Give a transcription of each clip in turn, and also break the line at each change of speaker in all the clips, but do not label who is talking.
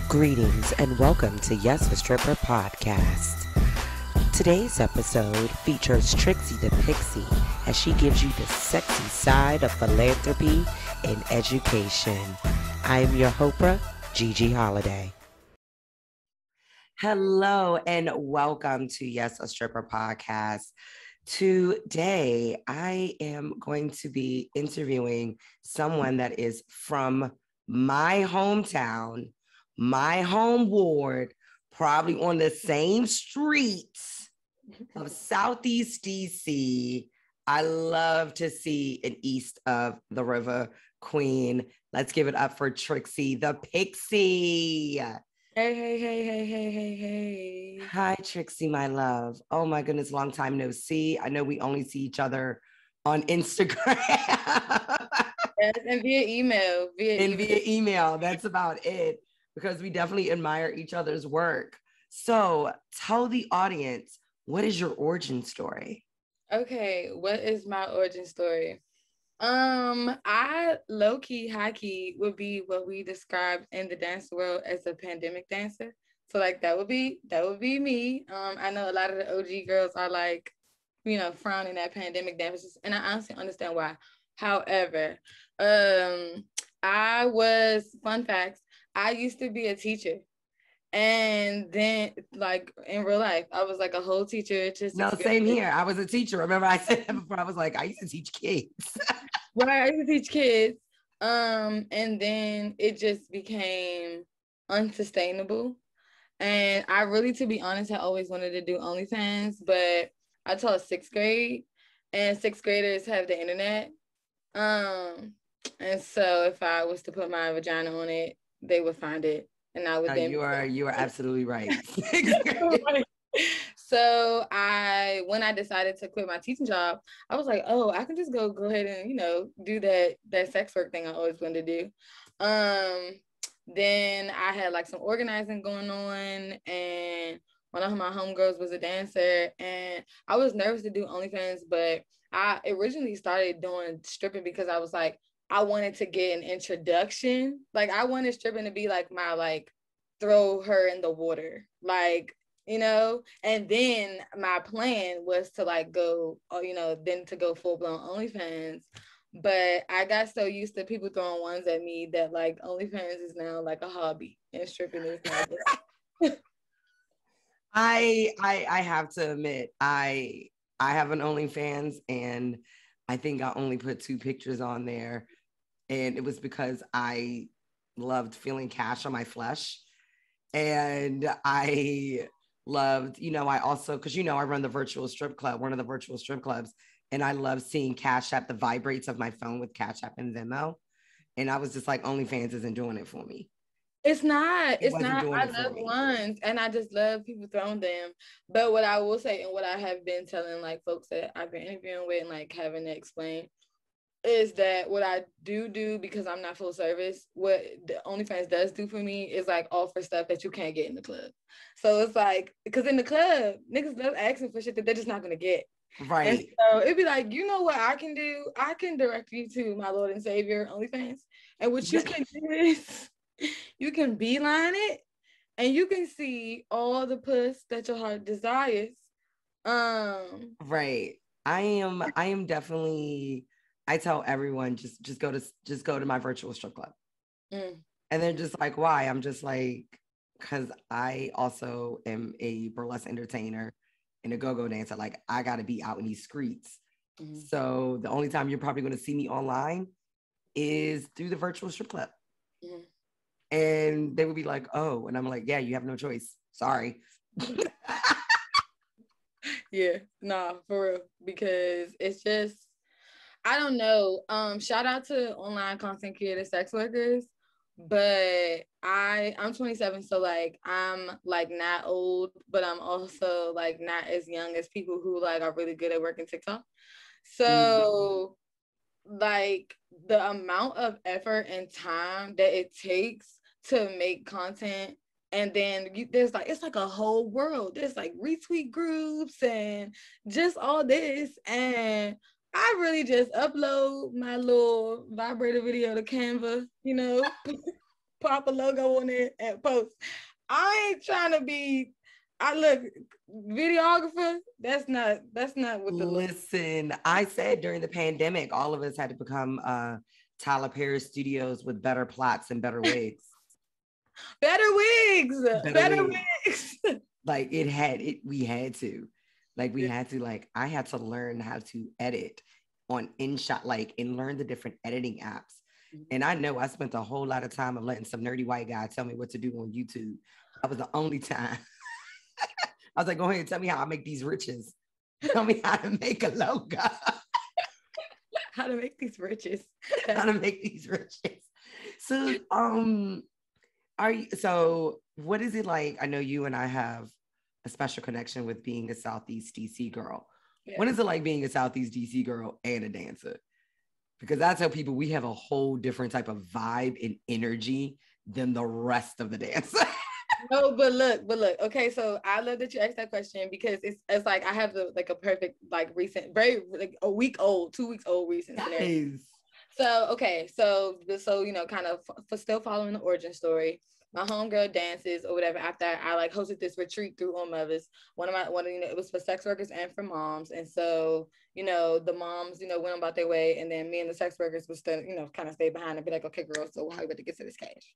Greetings and welcome to Yes a Stripper podcast. Today's episode features Trixie the Pixie as she gives you the sexy side of philanthropy and education. I am your Hopra, GiGi Holliday. Hello and welcome to Yes a Stripper podcast. Today, I am going to be interviewing someone that is from my hometown, my home ward, probably on the same streets of Southeast DC. I love to see an east of the river queen. Let's give it up for Trixie the Pixie.
Hey.
Hi, Trixie, my love. Oh my goodness, long time no see. I know we only see each other on Instagram.
Yes, and via email.
Via email. That's about it, because we definitely admire each other's work. So tell the audience, what is your origin story?
Okay, what is my origin story? I low-key, high-key would be what we described in the dance world as a pandemic dancer. So like that would be me. I know a lot of the OG girls are like, frowning at pandemic dancers, and I honestly understand why. However, fun facts, I used to be a teacher. And then, like, in real life, I was like a whole teacher.
Same here. I was a teacher. Remember I said that before. I was like, I used to teach kids.
Right, I used to teach kids. And then it just became unsustainable. And I really, to be honest, I always wanted to do OnlyFans, but I taught sixth grade, and sixth graders have the internet. And so if I was to put my vagina on it, they would find it. And I would
you are absolutely right.
So when I decided to quit my teaching job, I was like, oh, I can just go ahead and, do that sex work thing I always wanted to do. Then I had like some organizing going on, and one of my homegirls was a dancer, and I was nervous to do OnlyFans, but I originally started doing stripping because I was like, I wanted to get an introduction. Like, I wanted stripping to be like my, like, throw her in the water, like, and then my plan was to like go, then to go full blown OnlyFans. But I got so used to people throwing ones at me that like OnlyFans is now like a hobby and stripping is not.
I have to admit, I have an OnlyFans, and I think I only put 2 pictures on there, and it was because I loved feeling cash on my flesh, and I loved, I also, because I run the virtual strip club, one of the virtual strip clubs, and I love seeing Cash App, the vibrates of my phone with Cash App and Venmo, and I was just like, OnlyFans isn't doing it for me.
It's not. I love ones, and I just love people throwing them. But what I will say, and what I have been telling like folks that I've been interviewing with and like having to explain, is that what I do, because I'm not full service, what the OnlyFans does do for me is like offer stuff that you can't get in the club. So it's like, because in the club, niggas love asking for shit that they're just not gonna get.
Right.
And so it'd be like, you know what I can do? I can direct you to my Lord and Savior OnlyFans. And what you can do is you can beeline it, and you can see all the puss that your heart desires.
Right. I am definitely, I tell everyone, just go to my virtual strip club. And they're just like, why? I'm just like, because I also am a burlesque entertainer and a go-go dancer. Like, I got to be out in these streets. So the only time you're probably going to see me online is through the virtual strip club. And they would be like, oh, and I'm like, yeah, you have no choice. Sorry.
Yeah, nah, for real. Because it's just, I don't know. Shout out to online content creator sex workers, but I'm 27, so like I'm like not old, but I'm also like not as young as people who like are really good at working TikTok. So like the amount of effort and time that it takes to make content, and then there's like, it's like a whole world. There's like retweet groups and just all this, and I really just upload my little vibrator video to Canva, pop a logo on it and post. I ain't trying to be. I look videographer. That's not what the
Listen, I said during the pandemic, all of us had to become Tyler Perry Studios with better plots and better wigs.
Better wigs. Better wigs.
Like we had to. Like we had to, like I had to learn how to edit on InShot, like and learn the different editing apps. And I know I spent a whole lot of time of letting some nerdy white guy tell me what to do on YouTube. That was the only time. I was like, go ahead and tell me how I make these riches. Tell me how to make a logo.
How to make these riches.
How to make these riches. So, so what is it like? I know you and I have a special connection with being a Southeast DC girl. Yeah. What is it like being a Southeast DC girl and a dancer? Because I tell people we have a whole different type of vibe and energy than the rest of the dancers.
No, but look. Okay, so I love that you asked that question because it's like I have a perfect recent, very like 2 weeks old recent scenario. So okay, so kind of still following the origin story. My homegirl dances or whatever. After I hosted this retreat through Muvas. It was for sex workers and for moms. And so, the moms, went about their way. And then me and the sex workers would still, kind of stay behind and be like, okay, girls, so how are you about to get to this cash?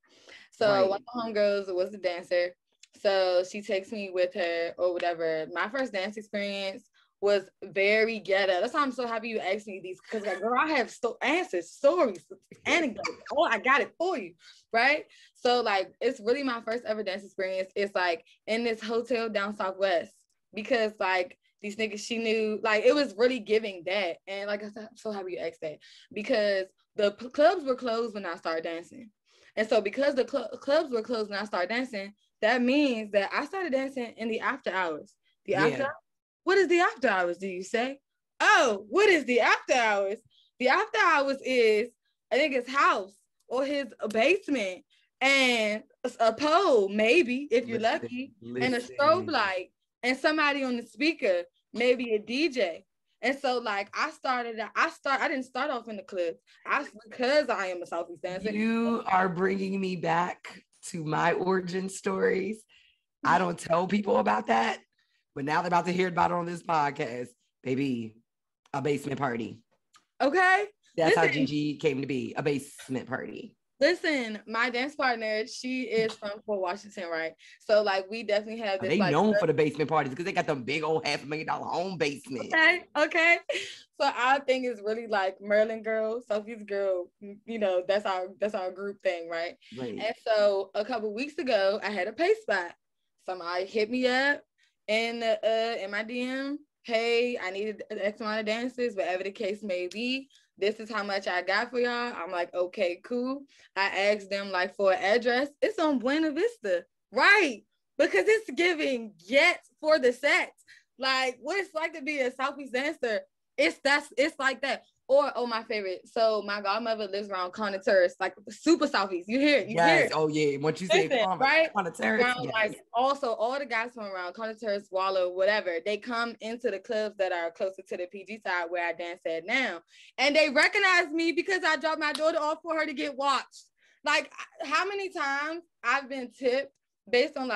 So right. One of the homegirls was the dancer. So she takes me with her or whatever. My first dance experience was very ghetto. That's why I'm so happy you asked me these because girl, I have answers, stories, anecdotes. Oh, I got it for you, right? So it's really my first ever dance experience. It's in this hotel down Southwest because these niggas she knew it was really giving that. And I said, I'm so happy you asked that because the clubs were closed when I started dancing, and so because the clubs were closed when I started dancing, that means that I started dancing in the after hours. What is the after hours, do you say? Oh, what is the after hours? The after hours is, I think it's house or his basement and a pole, maybe, if you're lucky, and a strobe light and somebody on the speaker, maybe a DJ. And so I didn't start off in the club. Because I am a Southeast dancer.
You are bringing me back to my origin stories. I don't tell people about that. But now they're about to hear about it on this podcast, baby. A basement party.
Okay.
That's how GiGi came to be, a basement party.
Listen, my dance partner, she is from Fort Washington, right? So we definitely have this.
They known for the basement parties because they got them big old $500,000 home basement.
Okay. So our thing is really Maryland girl, Sophie's girl. That's our group thing, right? Right. And so a couple weeks ago, I had a pay spot. Somebody hit me up in my DM, hey, I needed an X amount of dancers, whatever the case may be. This is how much I got for y'all. I'm like, okay, cool. I asked them for an address. It's on Buena Vista, right? Because it's giving get for the sets. What it's like to be a Southeast dancer. It's like that. Or my favorite. So my godmother lives around Connoisseurs, super Southeast. You hear it?
Yes. Oh yeah. Once you say
right?
Connoisseurs, yes.
Also all the guys from around Connoisseurs, Wallow, whatever, they come into the clubs that are closer to the PG side where I dance at now, and they recognize me because I dropped my daughter off for her to get watched. How many times I've been tipped based on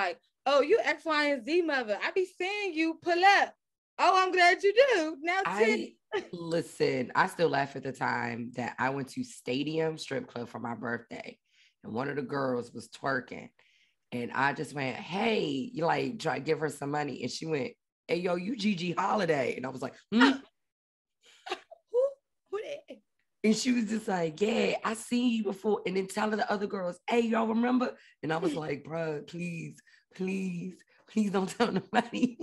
oh, you X, Y, and Z mother. I be seeing you pull up. Oh, I'm glad you do. Now
listen, I still laugh at the time that I went to Stadium Strip Club for my birthday and one of the girls was twerking and I just went, hey, you try to give her some money. And she went, hey, yo, you GiGi Holliday. And I was like,
Who that?
And she was just like, yeah, I seen you before. And then telling the other girls, hey, y'all remember? And I was like, bro, please don't tell nobody.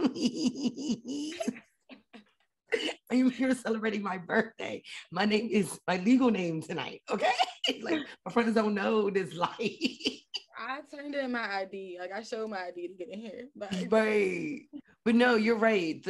I'm here celebrating my birthday. My name is my legal name tonight. Okay. My friends don't know this life.
I turned in my ID. I showed my ID to get in here.
Right. But no, you're right.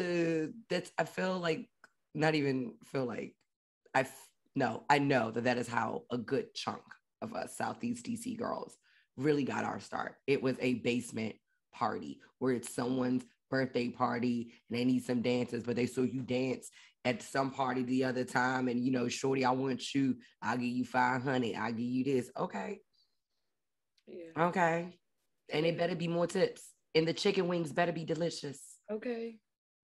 I know that is how a good chunk of us Southeast DC girls really got our start. It was a basement party where it's someone's birthday party and they need some dancers, but they saw you dance at some party the other time and shorty, I want you, I'll give you 500, I'll give you this. Okay.
Yeah.
Okay. And it better be more tips. And the chicken wings better be delicious.
Okay.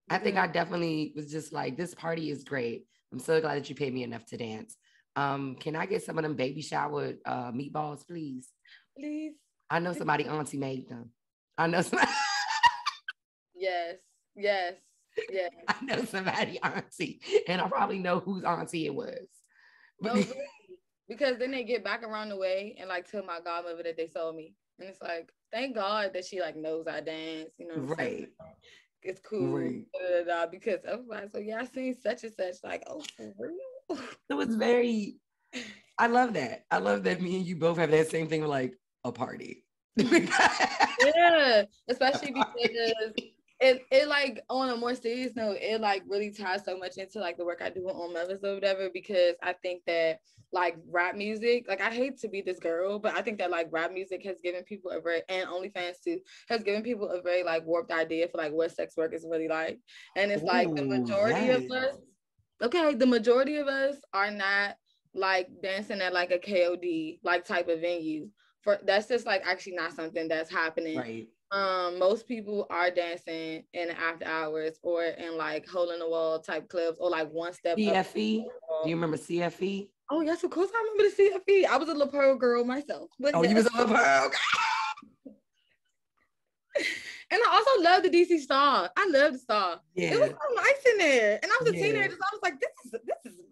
I think I definitely was just like, this party is great. I'm so glad that you paid me enough to dance. Can I get some of them baby shower meatballs, please?
Please.
I know somebody auntie made them. I know somebody.
Yes. Yes. Yes.
I know somebody auntie, and I probably know whose auntie it was.
No, really. Because then they get back around the way and like tell my godmother that they sold me. And it's like, thank God that she like knows I dance, you know what I'm saying?
Right.
It's cool.
Right.
Because I was like, so yeah, I seen such and such, like, oh, for real?
It was very, I love that. I love that me and you both have that same thing, like a party.
Yeah, especially because it like on a more serious note, it like really ties so much into like the work I do on Muvas or whatever, because I think that like rap music, like I hate to be this girl, but I think that like rap music has given people a very, and OnlyFans too, has given people a very like warped idea for like what sex work is really like. And it's like the
Ooh,
majority
yes.
of us, okay, the majority of us are not like dancing at like a KOD like type of venue. For that's just like actually not something that's happening.
Right.
Most people are dancing in the after hours or in like hole in the wall type clubs or like one step up.
CFE. Do you remember CFE?
Oh yes, of course I remember the CFE. I was a little pearl girl myself, but
Oh,
yes.
you was a little pearl.
And I also love the DC Star. I love the Star.
Yeah.
It was so nice in there. And I was a teenager, so I was like, this is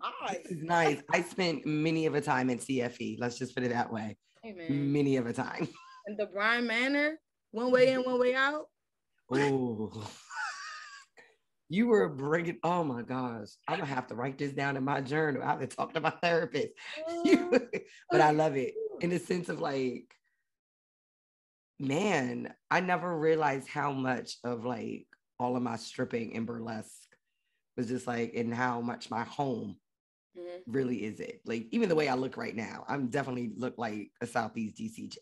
nice.
This is nice. I spent many of a time in CFE. Let's just put it that way.
Hey man.
Many of a time.
And the Brian Manor, one way in, one way out.
Oh. You were bringing, oh my gosh, I'm gonna have to write this down in my journal. I have to talk to my therapist. But I love it in the sense of like, man, I never realized how much of like all of my stripping and burlesque was just like, and how much my home really is it. Like, even the way I look right now, I'm definitely look like a Southeast DC.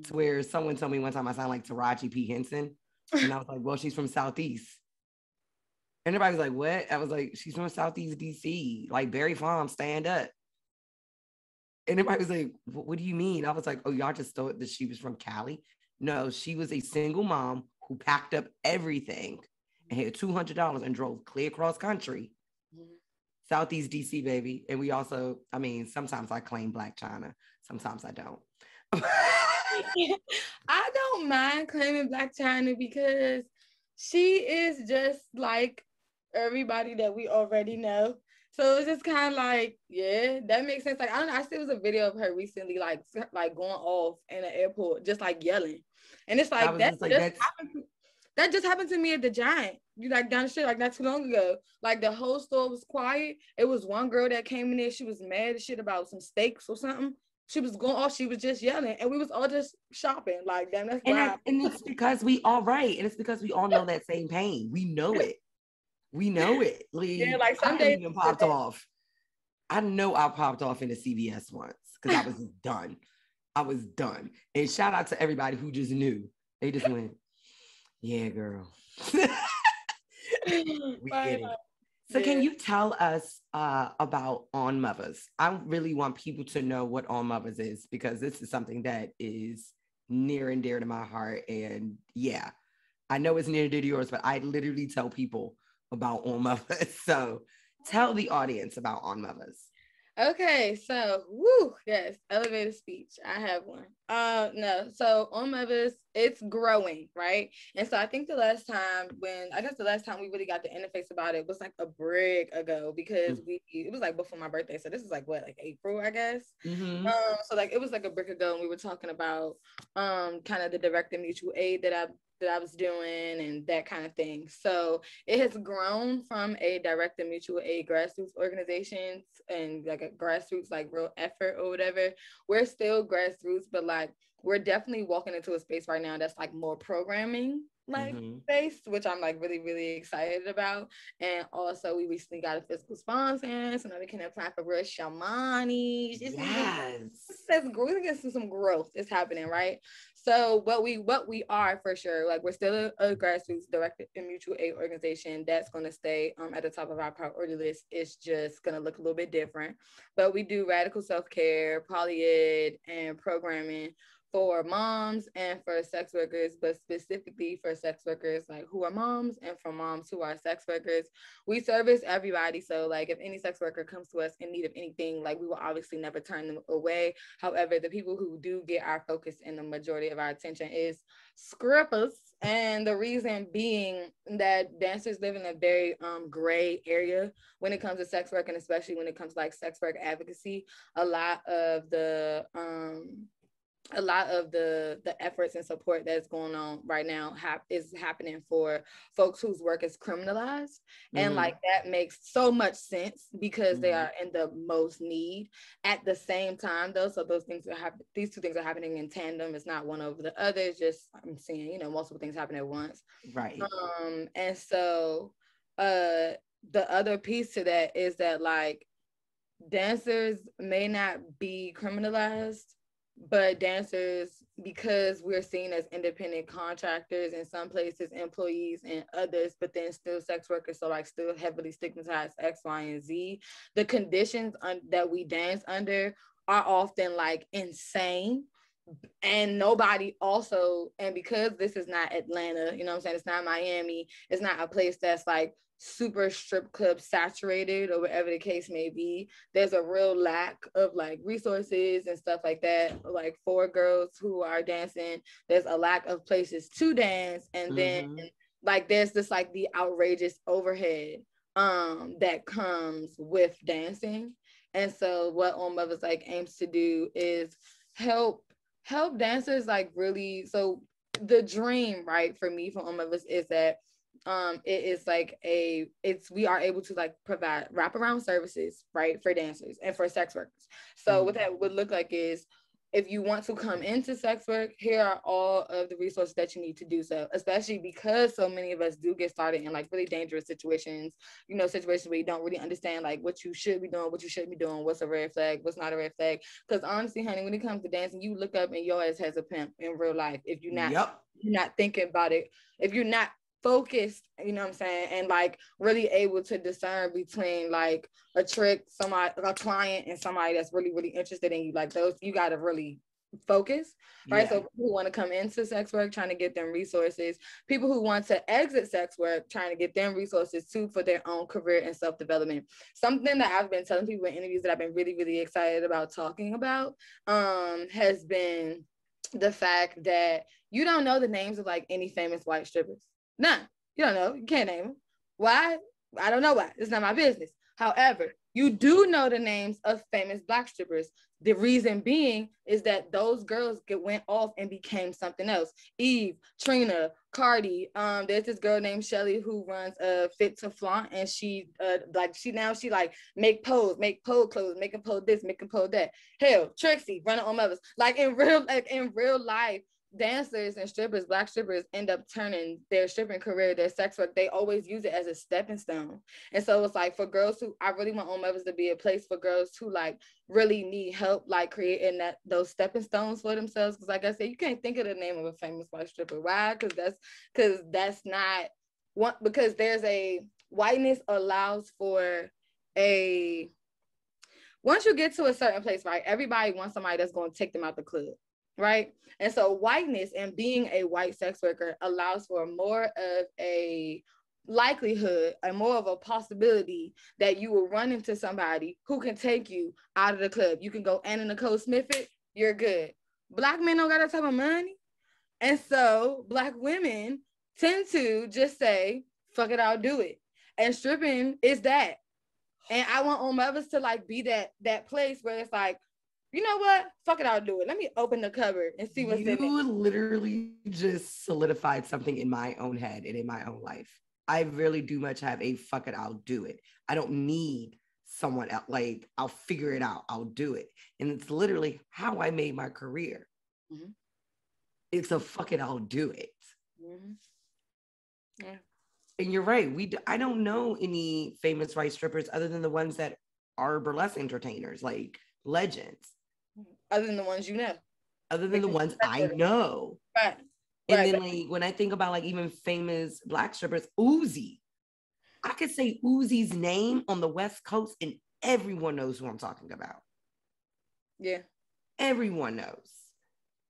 To where someone told me one time I sound like Taraji P. Henson. And I was like, well, she's from Southeast. And everybody was like, what? I was like, she's from Southeast DC, like Barry Farm, stand up. And everybody was like, what do you mean? I was like, oh, y'all just thought that she was from Cali. No, she was a single mom who packed up everything and had $200 and drove clear across country. Southeast DC, baby. And we also, I mean, sometimes I claim Black China. Sometimes I don't.
I don't mind claiming Black China because she is just like everybody that we already know. So it's just kind of like, yeah, that makes sense. Like, I don't know. I see, it was a video of her recently, like going off in the airport, just like yelling. And it's like, that just happened to me at the Giant. You like down the street, like not too long ago. Like the whole store was quiet. It was one girl that came in there. She was mad as shit about some steaks or something. She was going off. She was just yelling, and we was all just shopping. Like, damn, that's wild.
And it's because we all right, and it's because we all know that same pain. We know it. We know it. Like,
yeah, like some
I
days
even popped off. I know I popped off in the CVS once because I was done. I was done. And shout out to everybody who just knew. They just went, yeah, girl. We get it. So can you tell us about On Muvas? I really want people to know what On Muvas is, because this is something that is near and dear to my heart. And yeah, I know it's near and dear to yours, but I literally tell people about On Muvas. So tell the audience about On Muvas.
Okay, so yes, elevator speech. I have one. No, so On Muvas, it's growing, right? And so I think the last time we really got the interface about it was like a break ago, because it was like before my birthday. So this is like what, like April, I guess. So like it was like a break ago, and we were talking about kind of the direct and mutual aid that I was doing and that kind of thing. So it has grown from a direct and mutual aid grassroots organization and like a grassroots like real effort or whatever. We're still grassroots, but like we're definitely walking into a space right now that's like more programming like based, which I'm like really, really excited about. And also we recently got a fiscal sponsor, so now we can apply for real shamani.
Yes.
That's growing into some growth is happening, right? So what we are for sure, like we're still a grassroots directed and mutual aid organization that's going to stay at the top of our priority list. It's just going to look a little bit different, but we do radical self-care, poly-ed, and programming for moms and for sex workers, but specifically for sex workers like who are moms and for moms who are sex workers. We service everybody. So like if any sex worker comes to us in need of anything, like we will obviously never turn them away. However, the people who do get our focus and the majority of our attention is strippers. And the reason being that dancers live in a very gray area when it comes to sex work, and especially when it comes to like sex work advocacy. A lot of the efforts and support that's going on right now is happening for folks whose work is criminalized. And like that makes so much sense because they are in the most need at the same time though. So these two things are happening in tandem. It's not one over the other. It's just I'm seeing, multiple things happen at once.
Right.
And so the other piece to that is that like dancers may not be criminalized, but dancers, because we're seen as independent contractors in some places, employees in others, but then still sex workers, so like still heavily stigmatized X, Y, and Z. The conditions that we dance under are often like insane. And nobody also, and because this is not Atlanta, you know what I'm saying? It's not Miami. It's not a place that's like super strip club saturated or whatever the case may be. There's a real lack of like resources and stuff like that. Like for girls who are dancing, there's a lack of places to dance. And then like there's this like the outrageous overhead that comes with dancing. And so what On Muvas like aims to do is help dancers like really. So the dream, right, for me for On Muvas is that it is like we are able to like provide wraparound services, right, for dancers and for sex workers. So what that would look like is, if you want to come into sex work, here are all of the resources that you need to do so, especially because so many of us do get started in like really dangerous situations, situations where you don't really understand like what you should be doing, what you shouldn't be doing, what's a red flag, what's not a red flag. Because honestly, honey, when it comes to dancing, you look up and your ass has a pimp in real life. If you're not thinking about it, if you're not focused, you know what I'm saying, and like really able to discern between like a client and somebody that's really, really interested in you, like those, you got to really focus, right? So people who want to come into sex work, trying to get them resources, people who want to exit sex work, trying to get them resources too for their own career and self-development. Something that I've been telling people in interviews that I've been really, really excited about talking about has been the fact that you don't know the names of like any famous white strippers. None. You don't know. You can't name them. Why? I don't know why. It's not my business. However, you do know the names of famous Black strippers. The reason being is that those girls went off and became something else. Eve, Trina, Cardi. There's this girl named Shelly who runs Fit to Flaunt, and she make pose clothes, make them pose this, make them pose that. Hell, Trixie running On Muvas. Like in real life, dancers and strippers, Black strippers, end up turning their stripping career, their sex work, they always use it as a stepping stone. And so it's like for girls who, I really want On Muvas to be a place for girls who like really need help, like creating those stepping stones for themselves. Because like I said, you can't think of the name of a famous white stripper. Why? Because that's not one, because there's a whiteness allows for once you get to a certain place, right, everybody wants somebody that's going to take them out the club. Right. And so whiteness and being a white sex worker allows for more of a likelihood and more of a possibility that you will run into somebody who can take you out of the club. You can go Anna Nicole Smith it, you're good. Black men don't got that type of money. And so Black women tend to just say, fuck it, I'll do it. And stripping is that. And I want On Muvas to like be that place where it's like, you know what? Fuck it, I'll do it. Let me open the cupboard and see what's in it.
You literally just solidified something in my own head and in my own life. I really do much have a fuck it, I'll do it. I don't need someone else. Like, I'll figure it out. I'll do it. And it's literally how I made my career. It's a fuck it, I'll do it. Yeah. And you're right. I don't know any famous white strippers other than the ones that are burlesque entertainers, like legends.
Other than the ones you know.
Other than the ones I know.
Right.
And then like when I think about like even famous Black strippers, Uzi. I could say Uzi's name on the West Coast and everyone knows who I'm talking about.
Yeah.
Everyone knows.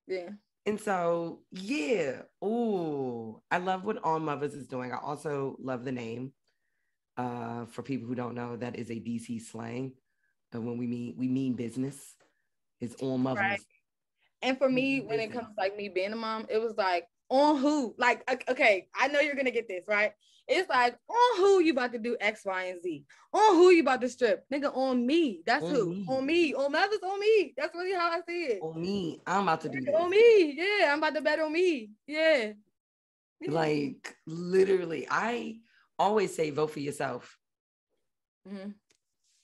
Yeah.
And so, yeah. Oh, I love what All Muvas is doing. I also love the name. For people who don't know, that is a DC slang. When we mean business. It's All Muvas.
Right. And for me, when it comes to like me being a mom, it was like, on who? Like, okay, I know you're gonna get this, right? It's like, on who you about to do X, Y, and Z? On who you about to strip? Nigga, on me. That's
on
who.
Me.
On me. On Mavs, on me. That's really how I see it.
On me. I'm about to do this.
On me. Yeah, I'm about to bet on me. Yeah.
Like, literally, I always say vote for yourself. Mm-hmm.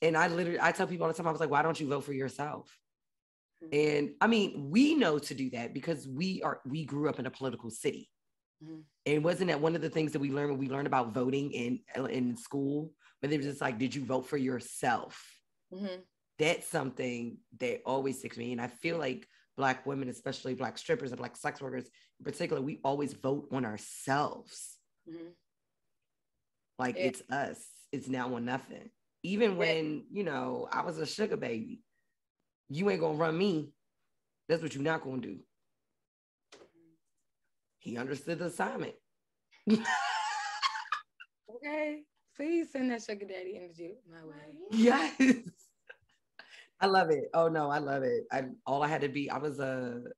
And I tell people all the time, I was like, why don't you vote for yourself? And I mean, we know to do that because we grew up in a political city. Mm-hmm. And wasn't that one of the things that we learned when we learned about voting in school? But they were just like, did you vote for yourself? Mm-hmm. That's something that always sticks with me. And I feel like Black women, especially Black strippers and Black sex workers in particular, we always vote on ourselves. Mm-hmm. Like, it's us. It's now or nothing. Even when, I was a sugar baby, you ain't gonna run me. That's what you're not gonna do. He understood the assignment.
Okay, please send that sugar daddy energy my way.
Yes. I love it. Oh no, I love it. I was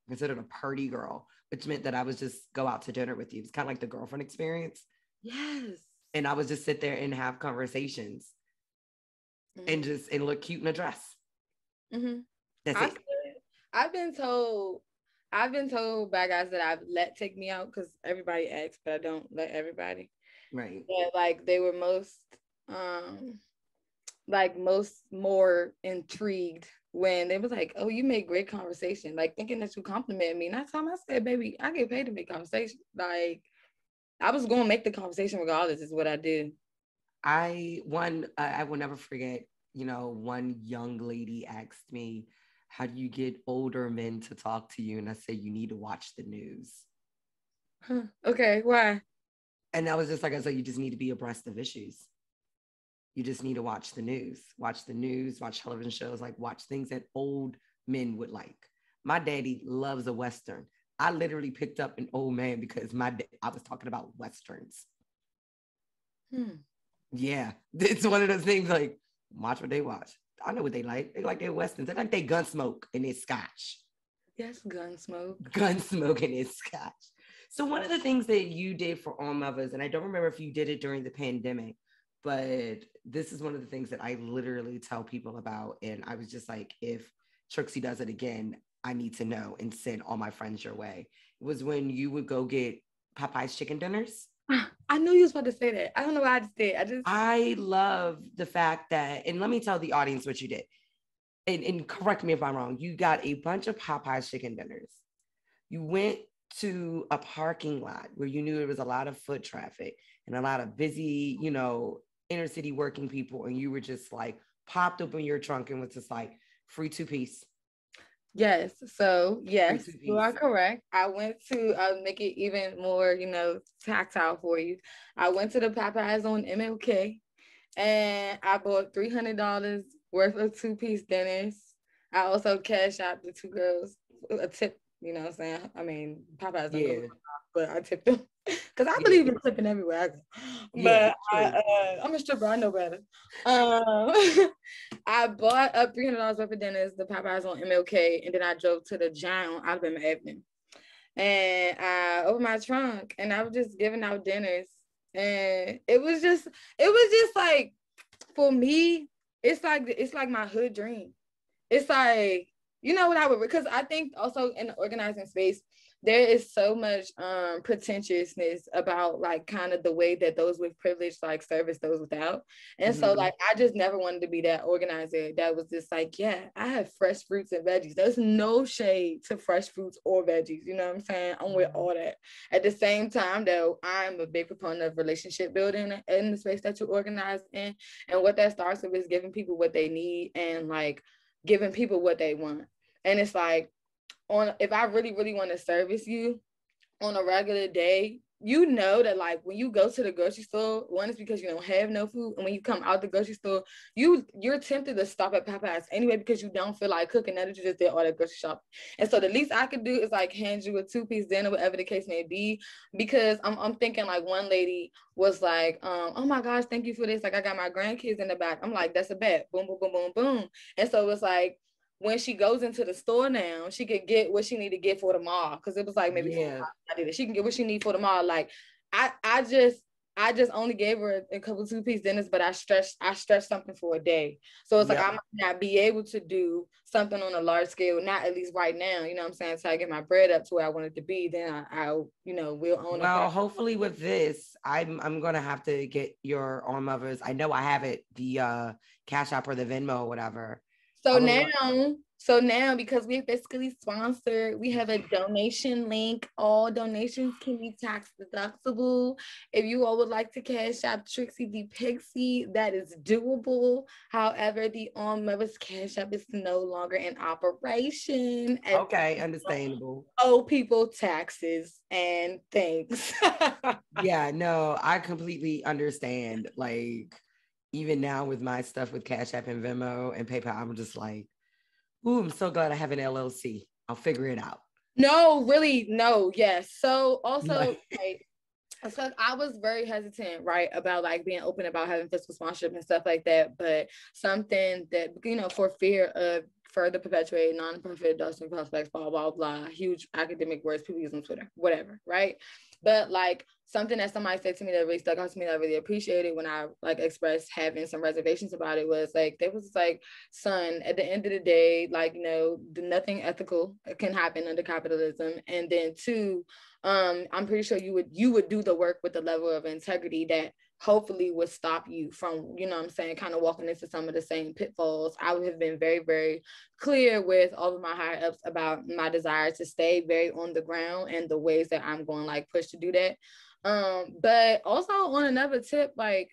considered a party girl, which meant that I was just go out to dinner with you. It's kind of like the girlfriend experience.
Yes.
And I would just sit there and have conversations. Mm-hmm. and look cute in a dress. Mm-hmm. That's it.
I've been told by guys that I've let take me out because everybody asks, but I don't let everybody.
Right.
But like they were more intrigued when they was like, oh, you make great conversation, like thinking that you complimented me. And that's time I said, baby, I get paid to make conversation. Like I was going to make the conversation regardless is what I did.
I will never forget, one young lady asked me, how do you get older men to talk to you? And I said, you need to watch the news.
Huh. Okay, why?
And I was just like, I said, you just need to be abreast of issues. You just need to watch the news, watch television shows, like watch things that old men would like. My daddy loves a Western. I literally picked up an old man because I was talking about Westerns. Yeah, it's one of those things like, watch what they watch. I know what they like. They like their Westerns. They like their Gunsmoke and their Scotch.
Yes, Gunsmoke.
Gunsmoke and their Scotch. So one of the things that you did for All Muvas, and I don't remember if you did it during the pandemic, but this is one of the things that I literally tell people about. And I was just like, if Trixie does it again, I need to know and send all my friends your way. It was when you would go get Popeye's chicken dinners.
I knew you was about to say that. I don't know why I just did.
I love the fact that, and let me tell the audience what you did. And correct me if I'm wrong. You got a bunch of Popeye's chicken dinners. You went to a parking lot where you knew there was a lot of foot traffic and a lot of busy, inner city working people. And you were just like popped open your trunk and was just like, free 2-piece.
Yes. So yes, you are correct. I went to make it even more, tactile for you. I went to the Popeyes on MLK and I bought $300 worth of 2-piece dinners. I also cashed out the 2 girls a tip, you know what I'm saying? I mean, Popeyes don't go, but I tipped them. Because I believe in tipping everywhere I go. But I'm a stripper, I know better. I bought up $300 worth of dinners, the Popeyes on MLK, and then I drove to the Giant on Alabama Avenue. And I opened my trunk and I was just giving out dinners. And it was just like, for me, it's like my hood dream. It's like, what I would, because I think also in the organizing space, there is so much pretentiousness about like kind of the way that those with privilege like service those without. And so like I just never wanted to be that organizer that was just like, yeah, I have fresh fruits and veggies. There's no shade to fresh fruits or veggies. You know what I'm saying? I'm with all that. At the same time though, I'm a big proponent of relationship building in the space that you organize in. And what that starts with is giving people what they need and like giving people what they want. And it's like, if I really, really want to service you on a regular day, you know that like when you go to the grocery store, one is because you don't have no food, and when you come out the grocery store, you're tempted to stop at Popeyes anyway because you don't feel like cooking. Now that you just did all that grocery shop, and so the least I could do is like hand you a 2-piece dinner, whatever the case may be, because I'm thinking like one lady was like, oh my gosh, thank you for this. Like I got my grandkids in the back. I'm like, that's a bet. Boom, boom, boom, boom, boom. And so it's like, when she goes into the store now, she could get what she need to get for tomorrow. Cause it was like maybe
Yeah.
she can get what she need for tomorrow. Like I just only gave her a couple 2-piece dinners, but I stretched something for a day. So it's like I might not be able to do something on a large scale, not at least right now. You know what I'm saying? So I get my bread up to where I want it to be. Then I we'll own
Well, hopefully with this, I'm gonna have to get your arm movers. I know I have it, the Cash App or the Venmo or whatever.
So now, because we're fiscally sponsored, we have a donation link. All donations can be tax deductible. If you all would like to cash out Trixie Thee Pixie, that is doable. However, the On Mother's Cash App is no longer in operation.
Okay, understandable.
Owe people taxes and things.
Yeah, no, I completely understand. Like, even now with my stuff with Cash App and Venmo and PayPal, I'm just like, ooh, I'm so glad I have an LLC. I'll figure it out.
No, really, no, yes. So also, like, so I was very hesitant, right, about like being open about having fiscal sponsorship and stuff like that. But something that, for fear of further perpetuating non-profit adultery prospects, blah, blah, blah, huge academic words people use on Twitter, whatever, right? But like something that somebody said to me that really stuck out to me that I really appreciated when I like expressed having some reservations about it was like, they was like, son, at the end of the day, like, nothing ethical can happen under capitalism. And then two, I'm pretty sure you would do the work with the level of integrity that hopefully would stop you from, I'm saying, kind of walking into some of the same pitfalls. I would have been very, very clear with all of my higher ups about my desire to stay very on the ground and the ways that I'm going like push to do that. But also on another tip, like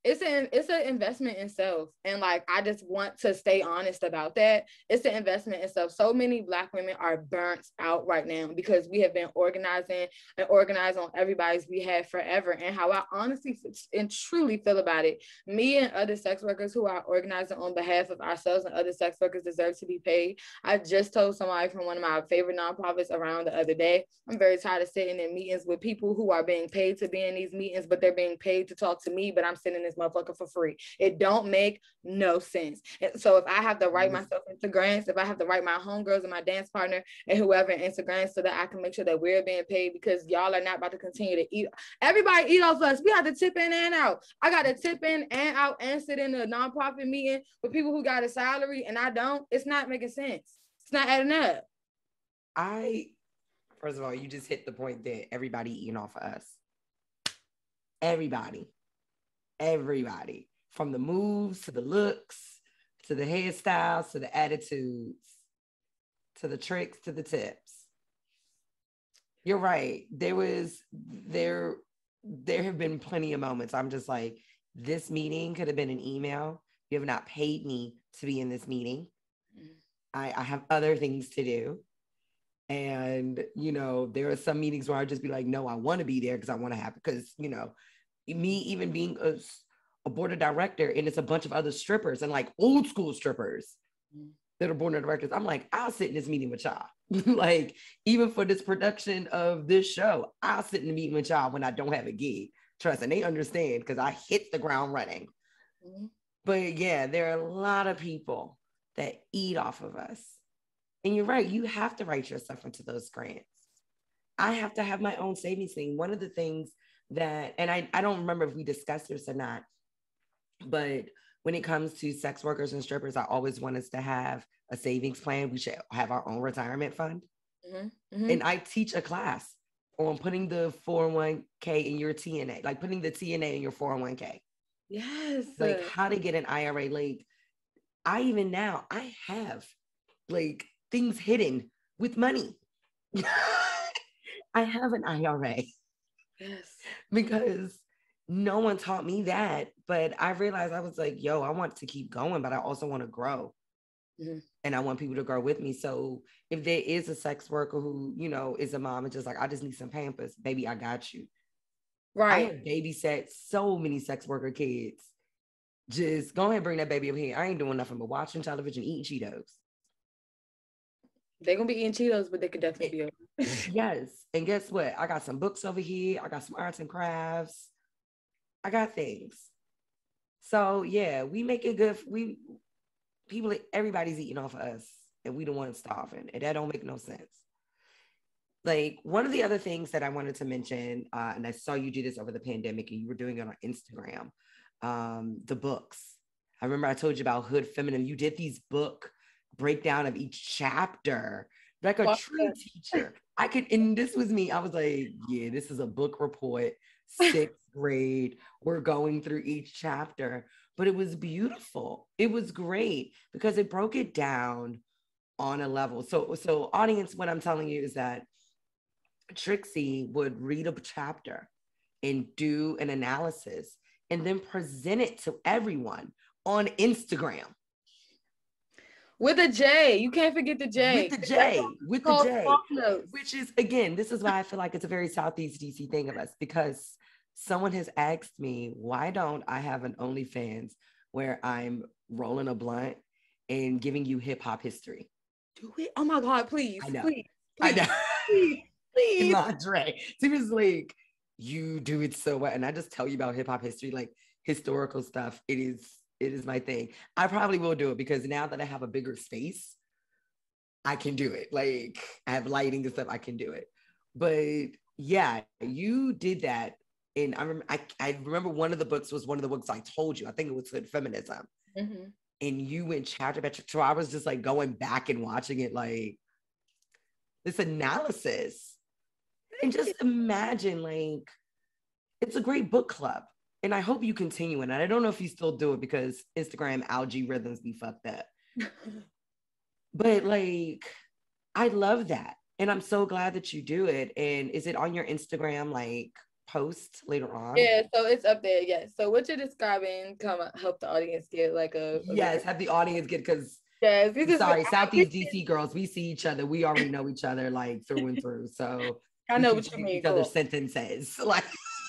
it's an investment in self. And like I just want to stay honest about that. It's an investment in self. So many Black women are burnt out right now because we have been organizing on everybody's behalf forever. And how I honestly and truly feel about it, me and other sex workers who are organizing on behalf of ourselves and other sex workers deserve to be paid. I just told somebody from one of my favorite nonprofits around the other day, I'm very tired of sitting in meetings with people who are being paid to be in these meetings, but they're being paid to talk to me, but I'm sitting in this motherfucker for free. It don't make no sense. And so if I have to write myself into grants, if I have to write my homegirls and my dance partner and whoever into grants so that I can make sure that we're being paid, because y'all are not about to continue to eat. Everybody eat off us. We have to tip in and out. I got to tip in and out and sit in a nonprofit meeting with people who got a salary and I don't. It's not making sense. It's not adding up.
First of all, you just hit the point that everybody eating off of us. Everybody. From the moves to the looks, to the hairstyles, to the attitudes, to the tricks, to the tips. You're right. There have been plenty of moments. I'm just like, this meeting could have been an email. You have not paid me to be in this meeting. I have other things to do. And, there are some meetings where I just be like, no, I want to be there because I want to have, because, me even being a board of director and it's a bunch of other strippers and like old school strippers that are board of directors. I'm like, I'll sit in this meeting with y'all. Like, even for this production of this show, I'll sit in the meeting with y'all when I don't have a gig. Trust, and they understand because I hit the ground running. But yeah, there are a lot of people that eat off of us. And you're right, you have to write yourself into those grants. I have to have my own savings thing. One of the things that, and I don't remember if we discussed this or not, but when it comes to sex workers and strippers, I always want us to have a savings plan. We should have our own retirement fund. And I teach a class on putting the 401k in your TNA, like putting the TNA in your 401k.
Yes.
Like how to get an IRA. Like I have like things hidden with money. I have an IRA.
Yes.
Because no one taught me that. But I realized I was like, yo, I want to keep going, but I also want to grow. And I want people to grow with me. So if there is a sex worker who, is a mom and just like, I just need some Pampers, baby, I got you. I
Right.
have babysat so many sex worker kids. Just go ahead and bring that baby up here. I ain't doing nothing but watching television, eating Cheetos.
They're gonna be eating Cheetos, but they could definitely be over.
Yes. And guess what? I got some books over here. I got some arts and crafts. I got things. So yeah, we make it good. We people, everybody's eating off of us, and we the ones starving, and that don't make no sense. Like one of the other things that I wanted to mention, and I saw you do this over the pandemic, and you were doing it on Instagram, the books. I remember I told you about Hood Feminine. You did these book breakdown of each chapter, like a
Fuck
true
that.
teacher. I could, and this was me. I was like, yeah, this is a book report, sixth grade. We're going through each chapter, but it was beautiful. It was great because it broke it down on a level. So audience, what I'm telling you is that Trixie would read a chapter and do an analysis and then present it to everyone on Instagram
With a J. You can't forget the J.
with the
Called
J,
Spark Notes.
which is, again, this is why I feel like it's a very Southeast DC thing of us, because someone has asked me, why don't I have an OnlyFans where I'm rolling a blunt and giving you hip hop history?
Do it. Oh my God, please,
I know.
please,
I
please,
know.
please, please.
Madre. She was like, you do it so well. And I just tell you about hip hop history, like historical stuff. It is my thing. I probably will do it because now that I have a bigger space, I can do it. Like I have lighting and stuff, I can do it. But yeah, you did that. And I remember one of the books was one of the books I told you. I think it was Hood Feminism.
Mm-hmm.
And you went chapter by chapter. So I was just like going back and watching it, like this analysis. And just imagine, like, it's a great book club. And I hope you continue it. And I don't know if you still do it because Instagram algorithms be fucked up. But like, I love that. And I'm so glad that you do it. And is it on your Instagram like post later on?
Yeah, so it's up there. Yes. So what you're describing, come help the audience get like a
Yes, have the audience get, because
yes. This is
sorry, Southeast DC girls, we see each other. We already know each other like through and through. So
I
we
know
can
what you
take
mean.
each other's
Cool.
sentences. Like,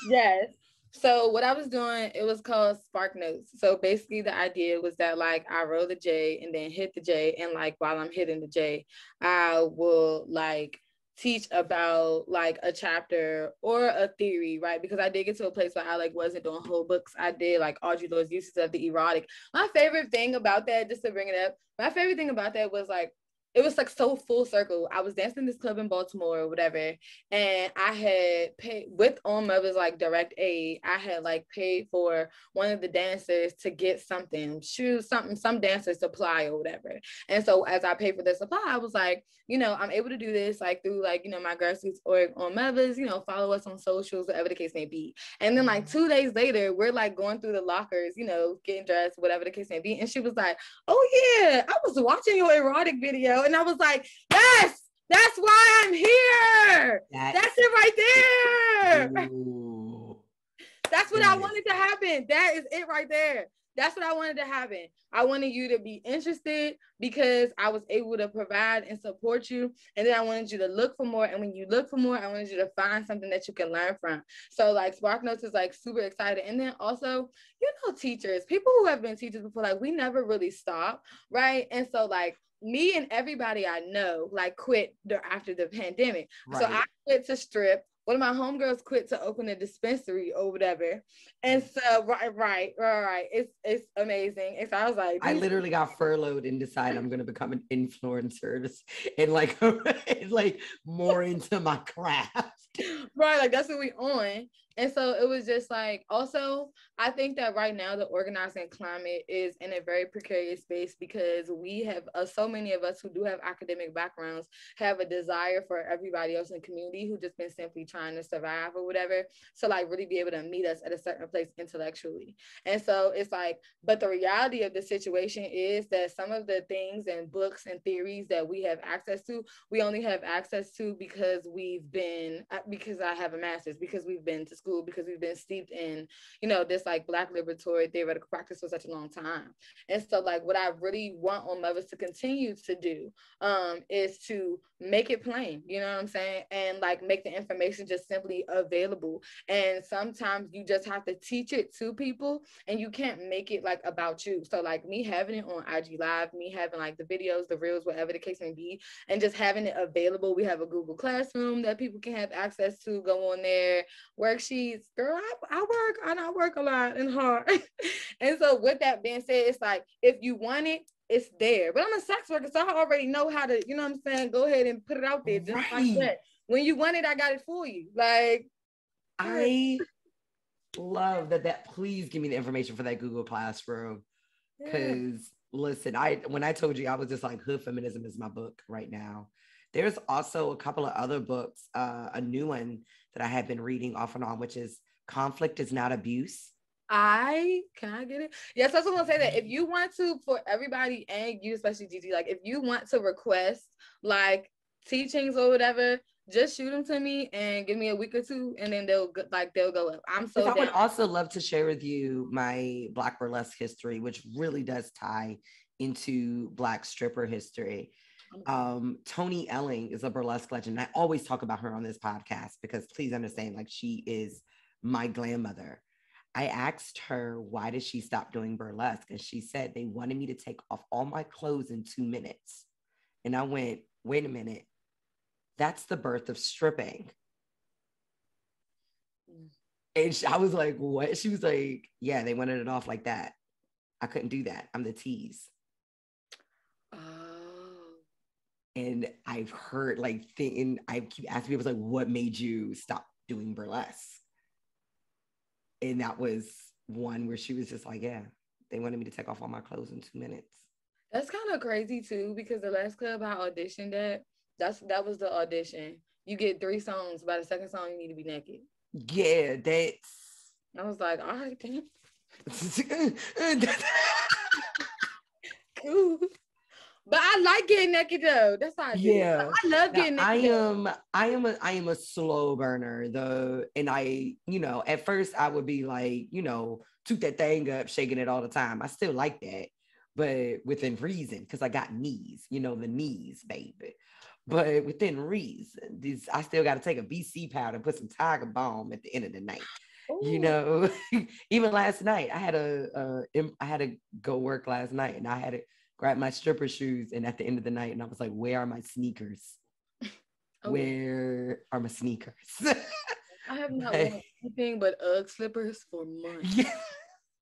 Yes. So what I was doing, it was called Spark Notes. So basically the idea was that like I roll the J and then hit the J. And like while I'm hitting the J, I will like teach about like a chapter or a theory, right? Because I did get to a place where I like wasn't doing whole books. I did like Audre Lorde's uses of the erotic. My favorite thing about that, just to bring it up, my favorite thing about that was like it was like so full circle. I was dancing in this club in Baltimore or whatever, and I had paid with On Mother's like direct aid. I had like paid for one of the dancers to get something, shoes, something, some dancer supply or whatever. And so as I paid for the supply, I was like, you know, I'm able to do this like through like, you know, my grassroots org On Mother's, you know, follow us on socials, whatever the case may be. And then like 2 days later, we're like going through the lockers, you know, getting dressed, whatever the case may be. And she was like, oh yeah, I was watching your erotic video. And I was like, yes, that's why I'm here. That's it right there.
ooh,
That's what I
yes.
wanted to happen. That is it right there. That's what I wanted to happen. I wanted you to be interested because I was able to provide and support you. And then I wanted you to look for more. And when you look for more, I wanted you to find something that you can learn from. So like Spark Notes is like super excited. And then also, you know, teachers, people who have been teachers before, like we never really stop, right? And so like me and everybody I know like quit after the pandemic.
Right.
So I quit to strip. One of my homegirls quit to open a dispensary or whatever. And so right. It's amazing. And so I was like,
I literally got furloughed and decided I'm going to become an influencer and like, like more into my craft.
right, like that's what we on. And so it was just like, also, I think that right now the organizing climate is in a very precarious space because we have so many of us who do have academic backgrounds have a desire for everybody else in the community who just been simply trying to survive or whatever to like really be able to meet us at a certain place intellectually. And so it's like, but the reality of the situation is that some of the things and books and theories that we have access to, we only have access to because I have a master's, because we've been to school school because we've been steeped in, you know, this like Black liberatory theoretical practice for such a long time. And so like what I really want on Muvas to continue to do is to make it plain, you know what I'm saying? And like make the information just simply available. And sometimes you just have to teach it to people and you can't make it like about you. So like me having it on IG Live, me having like the videos, the reels, whatever the case may be, and just having it available. We have a Google Classroom that people can have access to, go on there, worksheets. Girl, I work a lot and hard. And so with that being said, it's like, if you want it, it's there. But I'm a sex worker, so I already know how to, you know what I'm saying, go ahead and put it out there just like that. When you want it, I got it for you. Like,
I love that. Please give me the information for that Google Classroom. Because listen, when I told you I was just like, Hood Feminism is my book right now. There's also a couple of other books, a new one that I have been reading off and on, which is Conflict is Not Abuse.
Can I get it? Yes, I was gonna say that if you want to, for everybody and you, especially GiGi, like if you want to request like teachings or whatever, just shoot them to me and give me a week or two, and then they'll go up. I'm so down.
I would also love to share with you my Black burlesque history, which really does tie into Black stripper history. Toni Elling is a burlesque legend. I always talk about her on this podcast because please understand, like she is my grandmother. I asked her, why did she stop doing burlesque? And she said, they wanted me to take off all my clothes in 2 minutes. And I went, wait a minute. That's the birth of stripping. And I was like, what? She was like, yeah, they wanted it off like that. I couldn't do that. I'm the tease. And I've heard like, and I keep asking people like, what made you stop doing burlesque? And that was one where she was just like, yeah, they wanted me to take off all my clothes in 2 minutes.
That's kind of crazy too, because the last club I auditioned at, that was the audition. You get 3 songs. By the second song, you need to be naked.
Yeah, that's.
I was like, all right, then. Cool. But I like getting naked though. That's how I do.
Yeah,
I love getting naked.
I am a slow burner though, and I, at first I would be like, toot that thing up, shaking it all the time. I still like that, but within reason, because I got knees, the knees, baby. But within reason, I still got to take a BC powder and put some Tiger Balm at the end of the night. Ooh. Even last night, I had to go work last night, and I had to grab my stripper shoes, and at the end of the night, and I was like, where are my sneakers? Where are my sneakers?
I have not worn anything but Ugg slippers for months.
Yeah.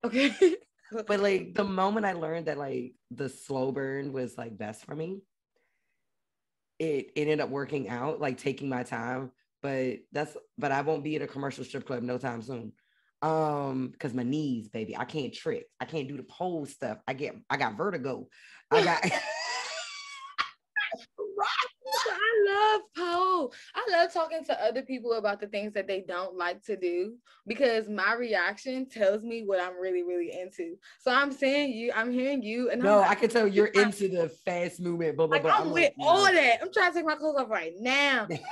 Okay.
But like the moment I learned that like the slow burn was like best for me, it ended up working out, like taking my time. But I won't be at a commercial strip club no time soon. Because my knees, baby, I can't trick. I can't do the pole stuff. I got vertigo. I
love pole. I love talking to other people about the things that they don't like to do, because my reaction tells me what I'm really, really into. So I'm hearing you, and
no, I can tell you're into the fast movement, blah blah blah.
I'm with all that. I'm trying to take my clothes off right now. Like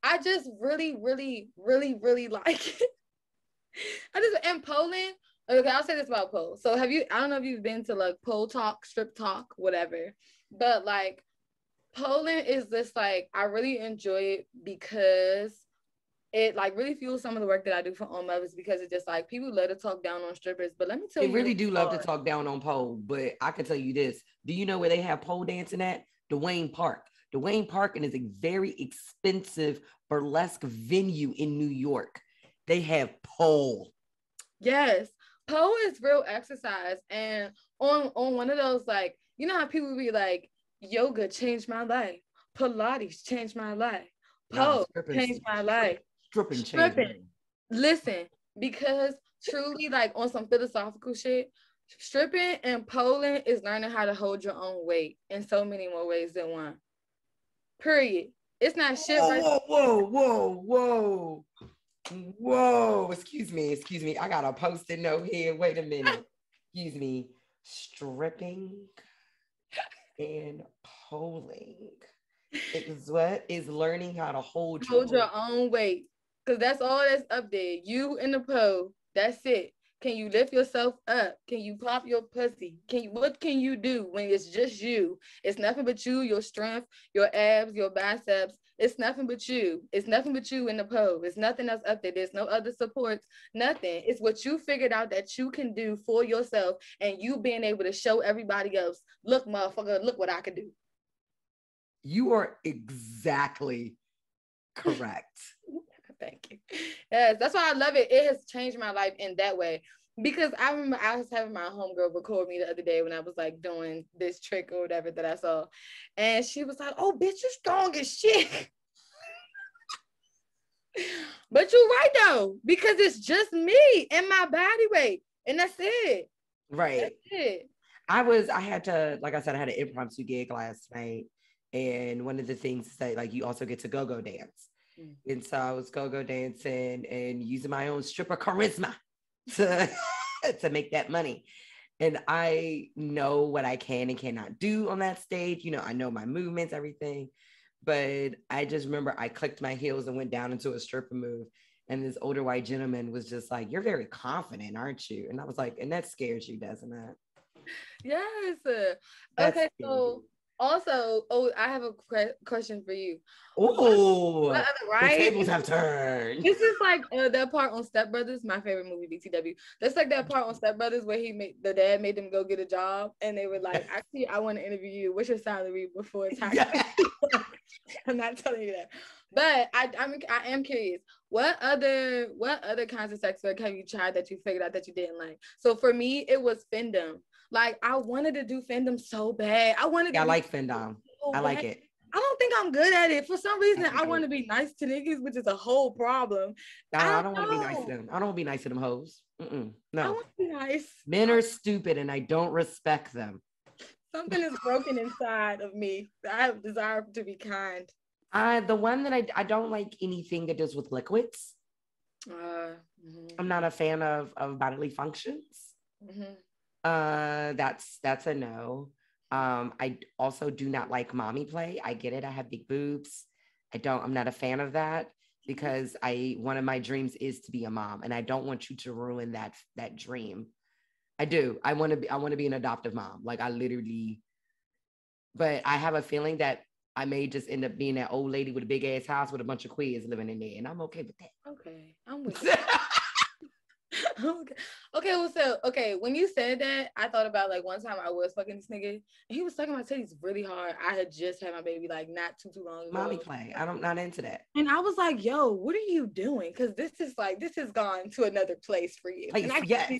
I just really, really, really, really like it. In Poland. Okay, I'll say this about pole. So I don't know if you've been to like pole talk, strip talk, whatever, but like Poland is this like, I really enjoy it because it like really fuels some of the work that I do for On Muvas, because it's just like people love to talk down on strippers, but let me tell you,
they really do love to talk down on pole. But I can tell you this: do you know where they have pole dancing at? Dwayne Park. Dwayne Park is a very expensive burlesque venue in New York. They have pole.
Yes, pole is real exercise, and on one of those, like, you know how people be like, yoga changed my life, Pilates changed my life, pole changed my life, stripping. Listen, because truly, like on some philosophical shit, stripping and poling is learning how to hold your own weight in so many more ways than one. Period. It's not shit.
Whoa. Excuse me. I got a post-it note here. Wait a minute. Excuse me. Stripping and poling is learning how to hold
your own weight. Because that's all that's up there. You in the pole. That's it. Can you lift yourself up? Can you pop your pussy? What can you do when it's just you? It's nothing but you, your strength, your abs, your biceps. It's nothing but you. It's nothing but you in the pole. It's nothing else up there. There's no other supports, nothing. It's what you figured out that you can do for yourself, and you being able to show everybody else, look, motherfucker, look what I can do.
You are exactly correct.
Thank you. Yes, that's why I love it. It has changed my life in that way. Because I remember I was having my homegirl record me the other day when I was like doing this trick or whatever that I saw. And she was like, oh, bitch, you strong as shit. But you're right though, because it's just me and my body weight. And that's it.
Right.
That's it.
I had to, like I said, I had an impromptu gig last night. And one of the things is that like you also get to go-go dance. And so I was go-go dancing and using my own stripper charisma to, to make that money. And I know what I can and cannot do on that stage. You know, I know my movements, everything. But I just remember I clicked my heels and went down into a stripper move. And this older white gentleman was just like, you're very confident, aren't you? And I was like, and that scares you, doesn't it?
Yes. Okay, so also, I have a question for you.
Oh,
right?
The tables have turned.
This is like that part on Step Brothers, my favorite movie, BTW. That's like that part on Step Brothers where the dad made them go get a job, and they were like, "Actually, I want to interview you. What's your salary before tax?" Yeah. I'm not telling you that, but I am curious. What other kinds of sex work have you tried that you figured out that you didn't like? So for me, it was Findom. Like I wanted to do Findom so bad. I
like Findom. I like it.
I don't think I'm good at it. For some reason, I want to be nice to niggas, which is a whole problem.
I don't want to be nice to them. I don't want to be nice to them hoes. No.
I want to be nice.
Men are stupid and I don't respect them.
Something is broken inside of me. I have desire to be kind.
The one that I don't like anything that deals with liquids. I'm not a fan of bodily functions. That's a no. I also do not like mommy play. I get it. I have big boobs. I'm not a fan of that because one of my dreams is to be a mom, and I don't want you to ruin that dream. I do. I want to be an adoptive mom. Like I literally, but I have a feeling that I may just end up being that old lady with a big ass house with a bunch of queers living in there, and I'm okay with that.
Okay, I'm with you. Okay, well, so when you said that, I thought about like one time I was fucking this nigga and he was sucking my titties really hard. I had just had my baby like not too long ago.
Mommy play. I'm not into that.
And I was like, yo, what are you doing? Because this has gone to another place for you. And
yes.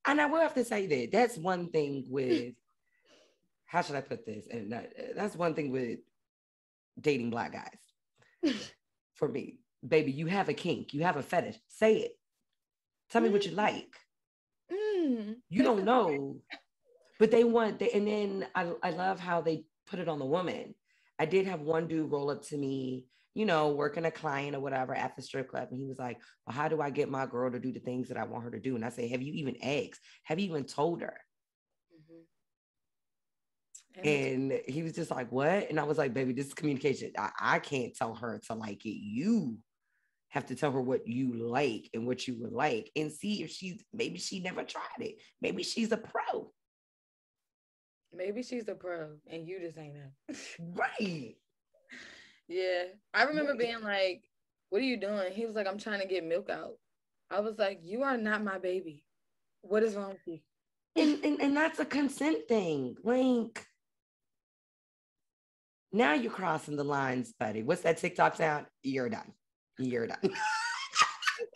And I will have to say that that's one thing with, how should I put this? And that's one thing with dating Black guys. For me, baby, you have a kink, you have a fetish. Say it. Tell me what you like. You don't know, but they want. And then I love how they put it on the woman. I did have one dude roll up to me, you know, working a client or whatever at the strip club, and he was like, "Well, how do I get my girl to do the things that I want her to do?" And I say, "Have you even asked? Have you even told her?" And he was just like, "What?" And I was like, "Baby, this is communication. I can't tell her to like it. You have to tell her what you like and what you would like, and see if maybe she never tried it. Maybe she's a pro.
Maybe she's a pro and you just ain't know."
Right.
Yeah. I remember being like, "What are you doing?" He was like, "I'm trying to get milk out." I was like, "You are not my baby. What is wrong with you?"
And that's a consent thing. Like, now you're crossing the lines, buddy. What's that TikTok sound? You're done. You're done.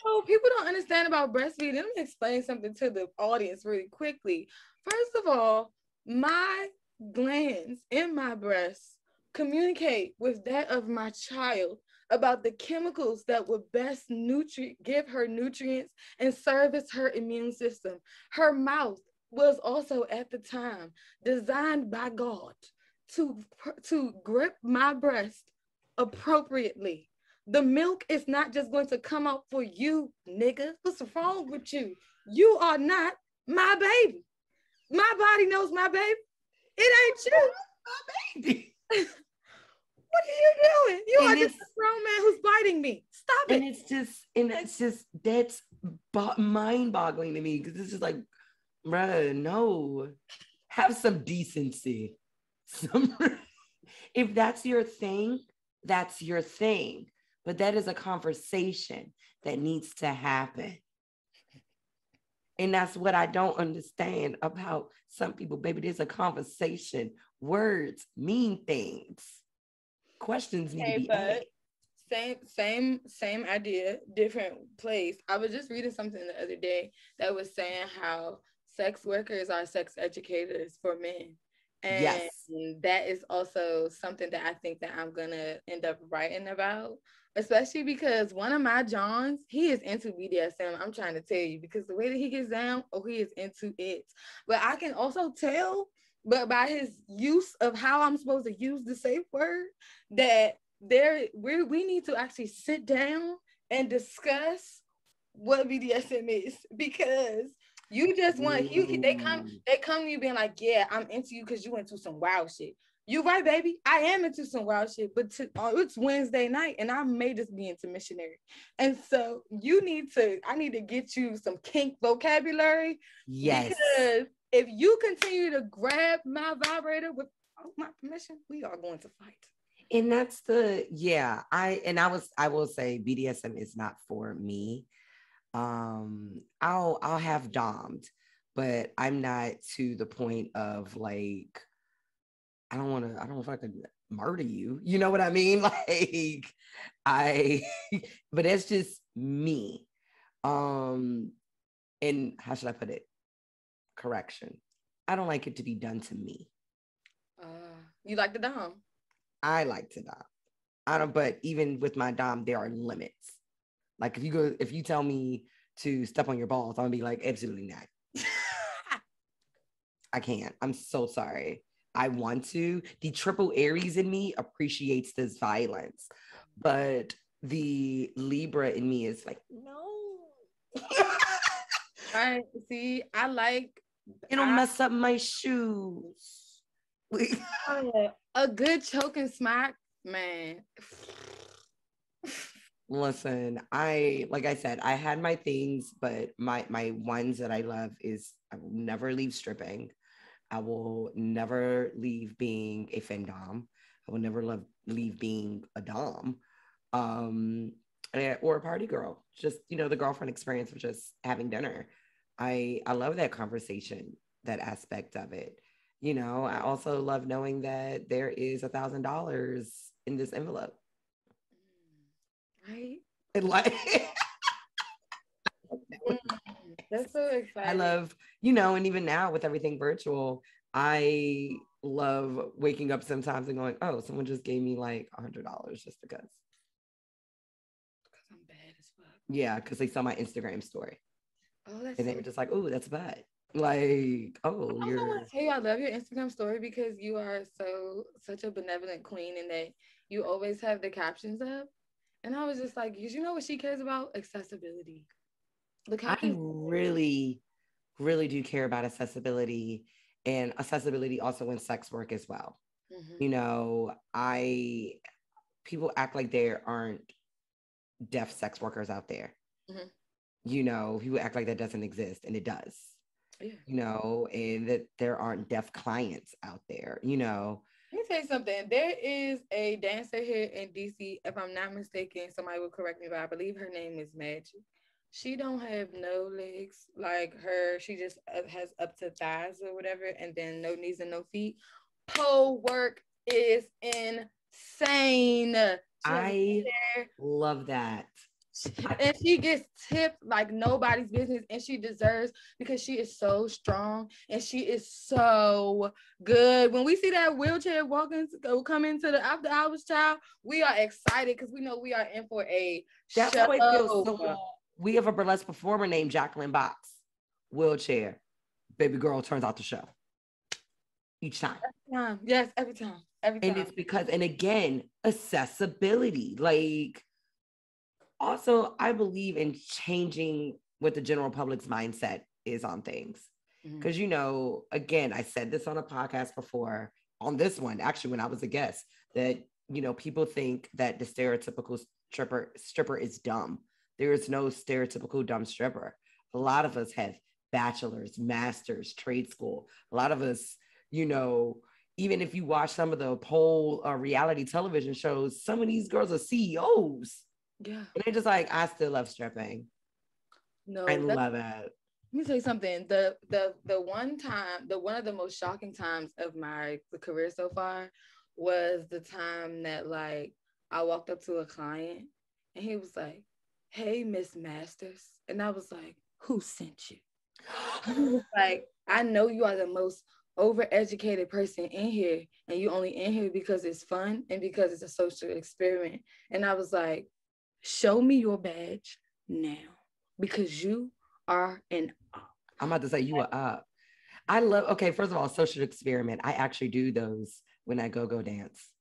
So people don't understand about breastfeeding. Let me explain something to the audience really quickly. First of all, my glands in my breasts communicate with that of my child about the chemicals that would best give her nutrients and service her immune system. Her mouth was also at the time designed by God to grip my breast appropriately. The milk is not just going to come out for you, nigga. What's wrong with you? You are not my baby. My body knows my baby. It ain't you.
My baby.
What are you doing? You are just a grown man who's biting me. Stop it.
And that's mind-boggling to me, because it's just like, bruh, no, have some decency. If that's your thing, that's your thing. But that is a conversation that needs to happen. And that's what I don't understand about some people. Baby, there's a conversation. Words mean things. Questions need to be asked.
Same idea, different place. I was just reading something the other day that was saying how sex workers are sex educators for men. And yes, that is also something that I think that I'm gonna end up writing about, especially because one of my Johns, he is into BDSM. I'm trying to tell you, because the way that he gets down, he is into it. But I can also tell, but by his use of how I'm supposed to use the safe word, that we need to actually sit down and discuss what BDSM is, because you just want they come to you being like, yeah, I'm into you because you into some wild shit. You right, baby. I am into some wild shit, but it's Wednesday night and I may just be into missionary. And so I need to get you some kink vocabulary. Yes. Because if you continue to grab my vibrator without my permission, we are going to fight.
And that's I will say BDSM is not for me. I'll have dommed, but I'm not to the point of like, I don't know if I could murder you. You know what I mean? Like but that's just me. And how should I put it? Correction. I don't like it to be done to me.
You like the dom?
I like to dom. But even with my dom, there are limits. Like if you tell me to step on your balls, I'm gonna be like, absolutely not. I can't. I'm so sorry. I want to. The triple Aries in me appreciates this violence, but the Libra in me is like, no.
I see. I like.
It'll mess up my shoes.
A good choke and smack, man.
Listen, like I said, I had my things, but my ones that I love is I will never leave stripping. I will never leave being a femdom. I will never leave being a dom, or a party girl. Just, the girlfriend experience of just having dinner. I love that conversation, that aspect of it. I also love knowing that there is $1,000 in this envelope.
Right.
And like,
that's so exciting.
I love, and even now with everything virtual, I love waking up sometimes and going, oh, someone just gave me like $100 just because.
Because I'm bad as fuck.
Yeah, because they saw my Instagram story.
Oh, that's
and they were just like, oh, that's bad. Like, oh,
I want to tell you, I love your Instagram story because you are such a benevolent queen, and that you always have the captions up. And I was just like, you know what she cares about? Accessibility.
I really, really do care about accessibility, and accessibility also in sex work as well. Mm-hmm. People act like there aren't deaf sex workers out there. Mm-hmm. People act like that doesn't exist, and it does. Yeah. And that there aren't deaf clients out there. Let
me tell you something. There is a dancer here in DC, if I'm not mistaken, somebody will correct me, but I believe her name is Magic. She don't have no legs like her. She just has up to thighs or whatever, and then no knees and no feet. Pole work is insane.
I love that.
And she gets tipped like nobody's business, and she deserves, because she is so strong and she is so good. When we see that wheelchair come into the after hours, child, we are excited because we know we are in for a show. How it feels so
good. We have a burlesque performer named Jacqueline Box. Wheelchair, baby girl turns out the show each time.
Every time. Yes, every time.
And it's because, and again, accessibility. Like, also, I believe in changing what the general public's mindset is on things. Because, again, I said this on a podcast before, on this one, actually, when I was a guest, that people think that the stereotypical stripper is dumb. There is no stereotypical dumb stripper. A lot of us have bachelor's, master's, trade school. A lot of us, even if you watch some of the pole reality television shows, some of these girls are CEOs.
Yeah.
And they're just like, I still love stripping.
No,
I love it.
Let me tell you something. The one time, one of the most shocking times of my career so far was the time that like I walked up to a client and he was like, "Hey, Miss Masters," and I was like, "Who sent you?" And he was like, "I know you are the most overeducated person in here, and you only in here because it's fun and because it's a social experiment." And I was like, "Show me your badge now, because you are an op."
I'm about to say you are up. I love, okay, first of all, social experiment. I actually do those when I go dance.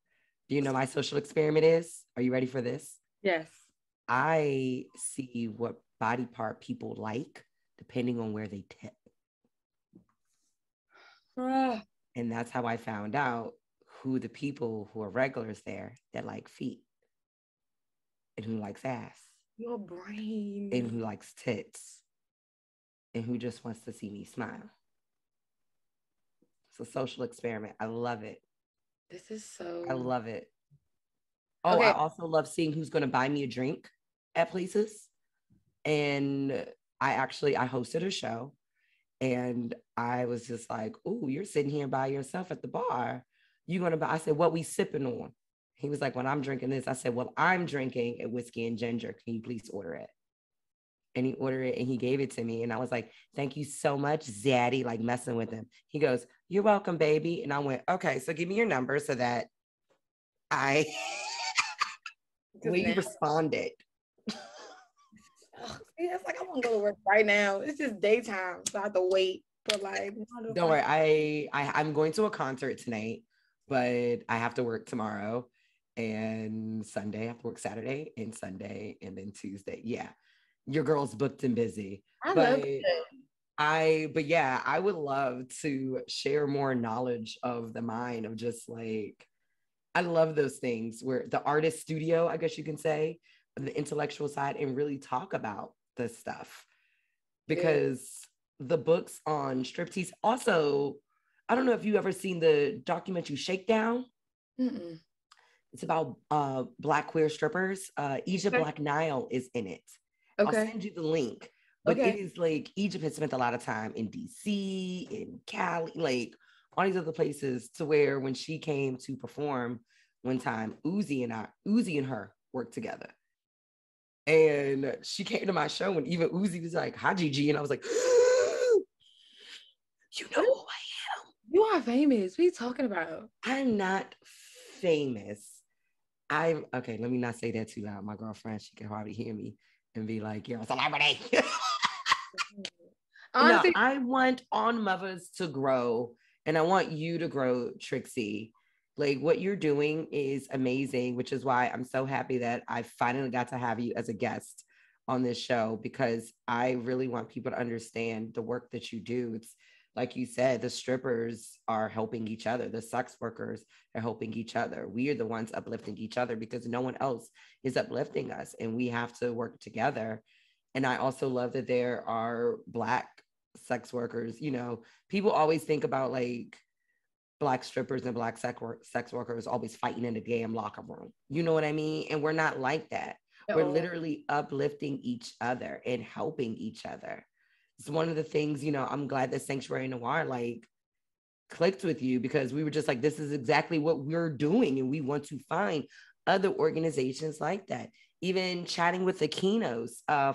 Do you know my social experiment is? Are you ready for this?
Yes.
I see what body part people like depending on where they tip. And that's how I found out who the people who are regulars there that like feet and who likes ass.
Your brain.
And who likes tits and who just wants to see me smile. It's a social experiment. I love it.
This is so...
I love it. Oh, okay. I also love seeing who's going to buy me a drink at places. And I hosted a show and I was just like, "Oh, you're sitting here by yourself at the bar. You going to buy?" I said, "What we sipping on?" He was like, "When I'm drinking this." I said, "Well, I'm drinking a whiskey and ginger. Can you please order it?" And he ordered it and he gave it to me. And I was like, "Thank you so much, Zaddy," like messing with him. He goes, "You're welcome, baby." And I went, "Okay, so give me your number so that I..." We responded.
It's like I want to go to work right now. It's just daytime, so I have to wait. But like,
don't worry, I'm going to a concert tonight, but I have to work tomorrow and Sunday. I have to work Saturday and Sunday and then Tuesday. Yeah, your girl's booked and busy. But yeah, I would love to share more knowledge of the mind of just like, I love those things where the artist studio, I guess you can say, the intellectual side, and really talk about this stuff. Because the books on striptease, also, I don't know if you ever seen the documentary Shakedown.
Mm-mm.
It's about Black queer strippers. Egypt Black Nile is in it. Okay. I'll send you the link. But it is like Egypt has spent a lot of time in DC, in Cali, like all these other places, to where when she came to perform one time, Uzi and her worked together. And she came to my show and even Uzi was like, "Hi, GiGi." And I was like, "You know who I am.
You are famous. What are you talking about?"
I'm not famous. Okay, let me not say that too loud. My girlfriend, she can hardly hear me and be like, "You're a celebrity." Honestly, no, I want On Muvas to grow and I want you to grow, Trixie. Like what you're doing is amazing, which is why I'm so happy that I finally got to have you as a guest on this show, because I really want people to understand the work that you do. It's like you said, the strippers are helping each other. The sex workers are helping each other. We are the ones uplifting each other because no one else is uplifting us, and we have to work together. And I also love that there are Black sex workers. People always think about like Black strippers and Black sex workers always fighting in the damn locker room. You know what I mean? And we're not like that. We're literally uplifting each other and helping each other. It's one of the things, I'm glad that Sanctuary Noir like clicked with you, because we were just like, this is exactly what we're doing. And we want to find other organizations like that. Even chatting with the Kinos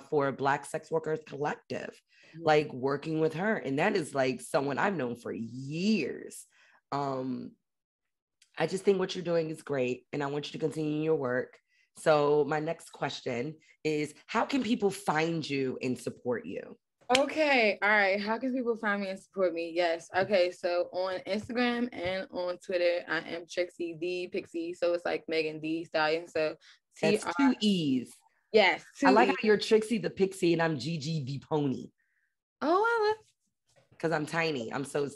for Black Sex Workers Collective, like working with her. And that is like someone I've known for years. I just think what you're doing is great, and I want you to continue your work. So my next question is, how can people find you and support you?
Okay, all right. How can people find me and support me? Yes. Okay, so on Instagram and on Twitter, I am Trixie Thee Pixie. So it's like Megan Thee Stallion. So
that's 2 E's.
Yes.
I like how you're Trixie the Pixie and I'm GiGi the Pony.
Oh, I love.
because I'm tiny. I'm so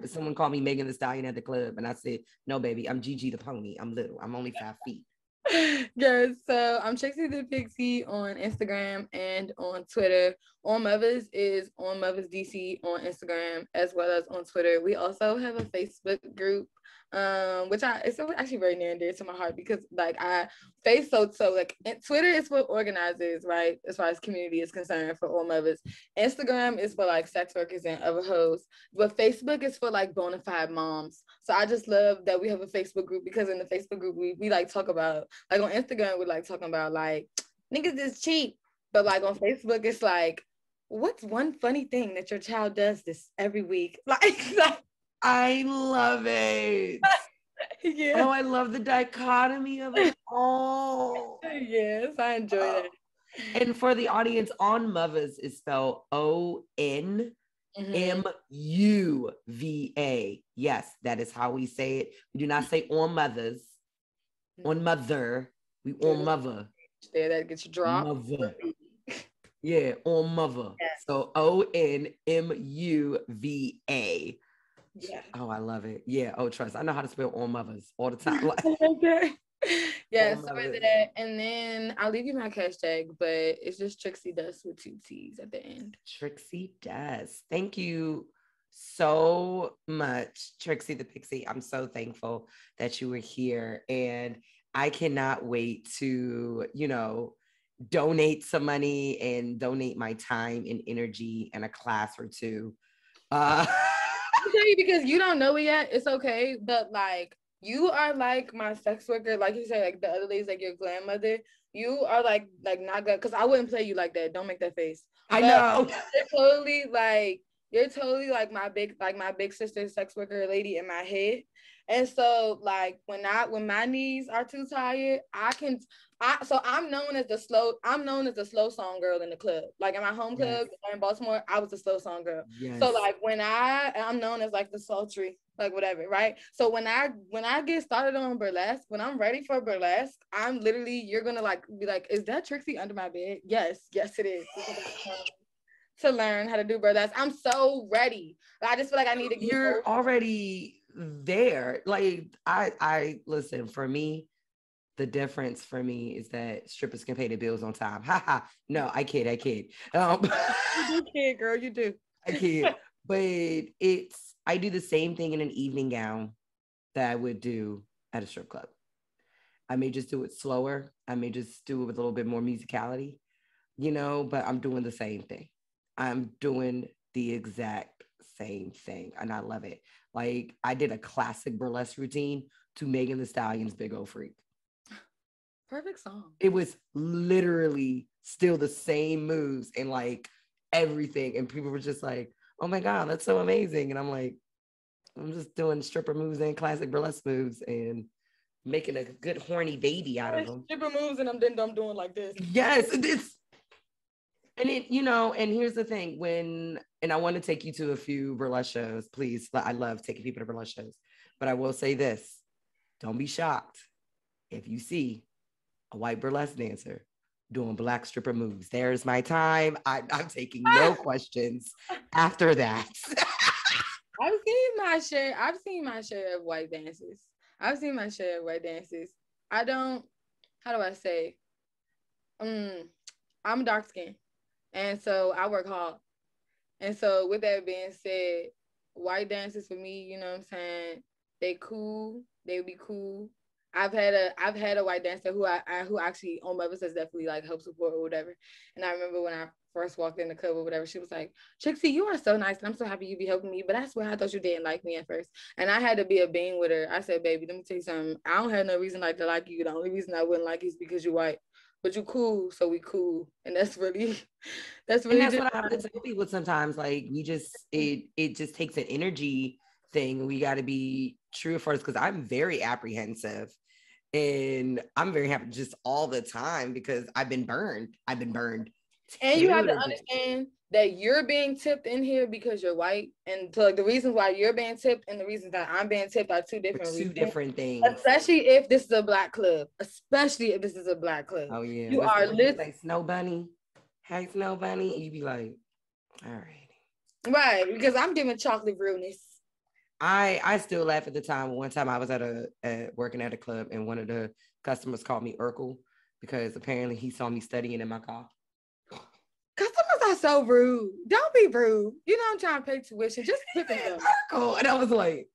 someone called me Megan the Stallion at the club, and I said, no, baby, I'm Gigi the pony. I'm little. I'm only 5 feet.
Yes, so I'm Trixie Thee Pixie on Instagram and on Twitter. On Muvas is on Muvas DC on Instagram as well as on Twitter. We also have a Facebook group, which it's actually very near and dear to my heart because like Twitter is for organizers, right? As far as community is concerned for all Muvas. Instagram is for like sex workers and other hoes, but Facebook is for like bona fide moms. So I just love that we have a Facebook group because in the Facebook group we like talk about like on Instagram we're like talking about like niggas is cheap, but like on Facebook it's like what's one funny thing that your child does this every week? Like
I love it.
Yeah.
Oh, I love the dichotomy of it all.
Yes, I enjoy that.
And for the audience, on Muvas is spelled ONMUVA. Yes, that is how we say it. We do not say on mothers, on mother. We on mother.
There, that gets you dropped.
Mother. Yeah, on mother. Yes. So ONMUVA. Yeah. Oh, I love it. Yeah. Oh, trust. I know how to spell on mothers all the time.
Okay. Yeah, so that, and then I'll leave you my hashtag, but it's just Trixie Dust with 2 T's at the end.
Trixie Dust. Thank you so much, Trixie the Pixie. I'm so thankful that you were here, and I cannot wait to, donate some money and donate my time and energy in a class or two.
Because you don't know it yet, it's okay, but like you are like my sex worker, like you say, like the other lady's like your grandmother. You are like not good because I wouldn't play you like that. Don't make that face.
I know.
You're totally like my big sister sex worker lady in my head. And so like when my knees are too tired, I'm known as the slow song girl in the club. Like in my home club in Baltimore, I was the slow song girl. Yes. So like I'm known as like the sultry, like whatever, right? So when I get started on burlesque, when I'm ready for burlesque, I'm literally, you're gonna like be like, is that Trixie under my bed? Yes, it is. To learn how to do burlesque. I'm so ready. I just feel like I need to get
You're already there. Like I listen, for me, the difference for me is that strippers can pay their bills on time. Ha. No, I kid.
You do, kid, girl, you do.
I kid. But I do the same thing in an evening gown that I would do at a strip club. I may just do it slower. I may just do it with a little bit more musicality, but I'm doing the same thing. I'm doing the exact same thing, and I love it. Like I did a classic burlesque routine to Megan Thee Stallion's Big Ol' Freak.
Perfect song.
It was literally still the same moves and like everything, and people were just like, "Oh my god, that's so amazing!" And I'm like, I'm just doing stripper moves and classic burlesque moves and making a good horny baby out of them.
Stripper moves, and I'm doing like this.
Yes, it's. And and here's the thing, and I want to take you to a few burlesque shows, please. I love taking people to burlesque shows, but I will say this, don't be shocked if you see a white burlesque dancer doing black stripper moves. There's my time. I'm taking no questions after that.
I've seen my share of white dances. I don't, how do I say? I'm dark skinned. And so I work hard. And so with that being said, white dancers for me, you know what I'm saying? They cool. They would be cool. I've had a white dancer who actually on Muvas has definitely like helped support or whatever. And I remember when I first walked in the club or whatever, she was like, Trixie, you are so nice and I'm so happy you be helping me. But I swear I thought you didn't like me at first. And I had to be a bean with her. I said, baby, let me tell you something. I don't have no reason like to like you. The only reason I wouldn't like you is because you're white. But you cool, so we cool. And that's really
what I have to tell people sometimes. Like we just it just takes an energy thing. We got to be true for us because I'm very apprehensive and I'm very happy just all the time because I've been burned.
And you have to understand that you're being tipped in here because you're white. And so like the reasons why you're being tipped and the reasons that I'm being tipped are two different
things.
Especially if this is a black club. Oh
yeah.
You are
like Snow Bunny. Hey Snow Bunny. And you be like, all right.
Right, because I'm giving chocolate realness.
I still laugh at the time. One time I was working at a club and one of the customers called me Urkel because apparently he saw me studying in my car.
Customers are so rude. Don't be rude. You know I'm trying to pay tuition. Just tip them.
Urkel. And I was like,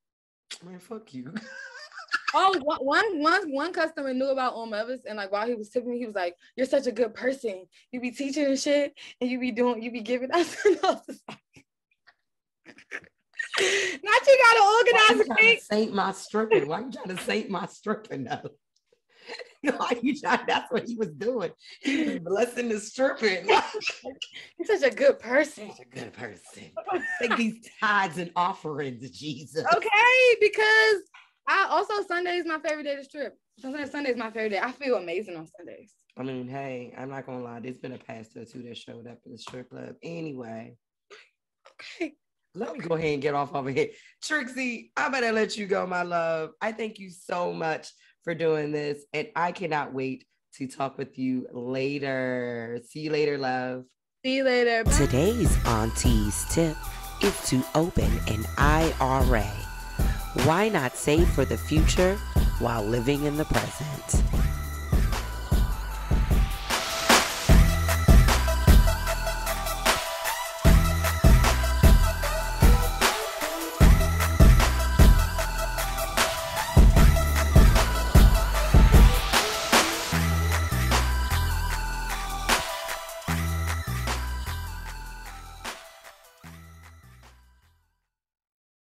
man, fuck you.
Oh, one customer knew about Muvas, and like while he was tipping me, he was like, "You're such a good person. You be teaching and shit, and you be giving us." And I was just like, not you gotta organize a cake.
Saint my stripping. Why you trying to saint my stripping though? Why you trying? That's what he was doing. He was blessing the stripping.
He's such a good person.
Such a good person. Take these tithes and offerings, Jesus.
Okay, because Sunday is my favorite day to strip. Sunday is my favorite day. I feel amazing on Sundays.
I mean, hey, I'm not gonna lie. There's been a pastor or two that showed up in the strip club. Anyway.
Okay.
Let me go ahead and get off over here. Trixie, I better let you go, my love. I thank you so much for doing this. And I cannot wait to talk with you later. See you later, love.
See you later. Bye.
Today's auntie's tip is to open an IRA. Why not save for the future while living in the present?